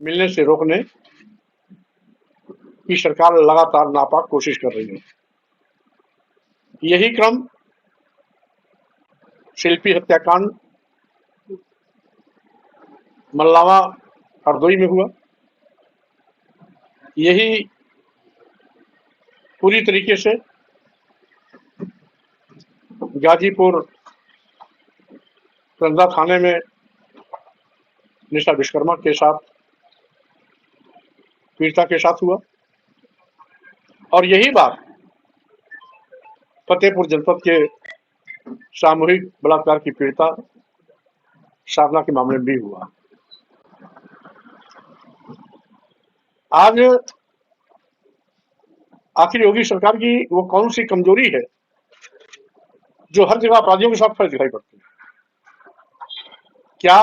मिलने से रोकने की सरकार लगातार नापाक कोशिश कर रही है। यही क्रम शिल्पी हत्याकांड मल्लावा हरदोई में हुआ। यही पूरी तरीके से गाजीपुर रंधा थाने में निशा विश्वकर्मा के साथ पीड़िता के साथ हुआ। और यही बात फतेहपुर जनपद के सामूहिक बलात्कार की पीड़िता साधना के मामले में भी हुआ। आज आखिर योगी सरकार की वो कौन सी कमजोरी है जो हर जगह अपराधियों के साथ खड़े दिखाई पड़ती है? क्या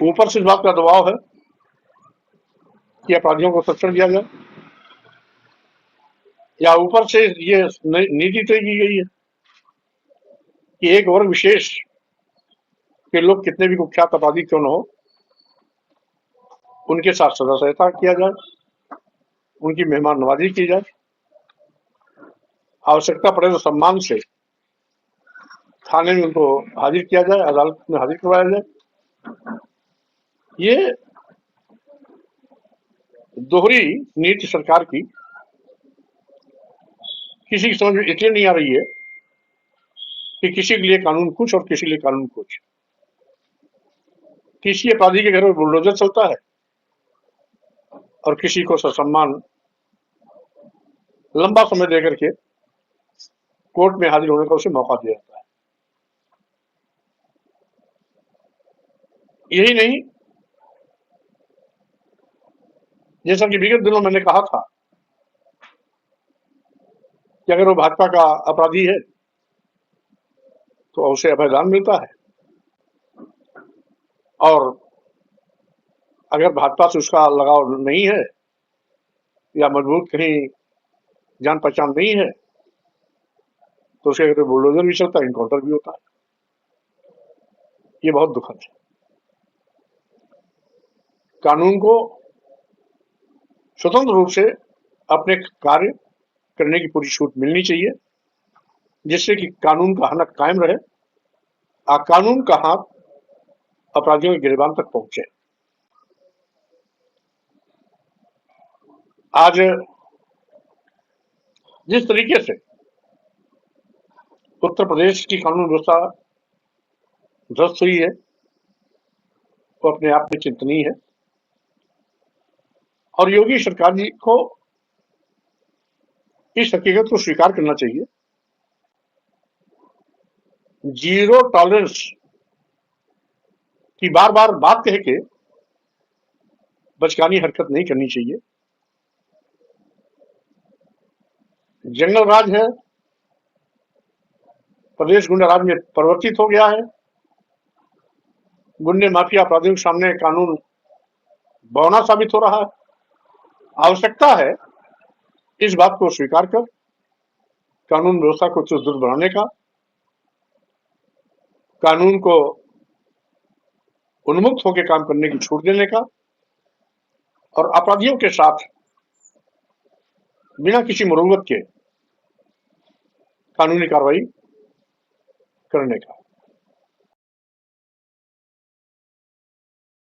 ऊपर से इस बात का दबाव है कि अपराधियों को संरक्षण दिया जाए, या ऊपर से ये नीति तय की गई है कि एक वर्ग विशेष के लोग कितने भी कुख्यात अपराधी क्यों न हो, उनके साथ सदा सहायता किया जाए, उनकी मेहमान नवाजी की जाए, आवश्यकता पड़े तो सम्मान से थाने में उनको हाजिर किया जाए, अदालत में हाजिर करवाया जाए। ये दोहरी नीति सरकार की किसी की समझ में इसलिए नहीं आ रही है कि किसी के लिए कानून कुछ और किसी के लिए कानून कुछ। किसी अपराधी के घर में बुलडोजर चलता है और किसी को ससम्मान लंबा समय देकर के कोर्ट में हाजिर होने का उसे मौका दिया जाता है। यही नहीं, जैसा कि विगत दिनों मैंने कहा था कि अगर वो भाजपा का अपराधी है तो उसे अभयदान मिलता है, और अगर भाजपा से उसका लगाव नहीं है या मजबूत कहीं जान पहचान नहीं है तो उसे अगर बुलडोजर भी चलता है, इनकाउंटर भी होता है। ये बहुत दुखद है। कानून को स्वतंत्र रूप से अपने कार्य करने की पूरी छूट मिलनी चाहिए, जिससे कि कानून का हनक कायम रहे, कानून का हाथ अपराधियों के गिरबान तक पहुंचे। आज जिस तरीके से उत्तर प्रदेश की कानून व्यवस्था ध्वस्त हुई है वो अपने आप में चिंतनीय है, और योगी सरकार जी को इस हकीकत को स्वीकार करना चाहिए। जीरो टॉलरेंस की बार बार बात कह के बचकानी हरकत नहीं करनी चाहिए। जंगल राज है, प्रदेश गुंडा राज में परिवर्तित हो गया है। गुंडे माफिया अपराधियों के सामने कानून बौना साबित हो रहा है। आवश्यकता है इस बात को स्वीकार कर कानून व्यवस्था को सुदृढ़ बनाने का, कानून को उन्मुक्त होकर काम करने की छूट देने का, और अपराधियों के साथ बिना किसी मुरुवत के कानूनी कार्रवाई करने का।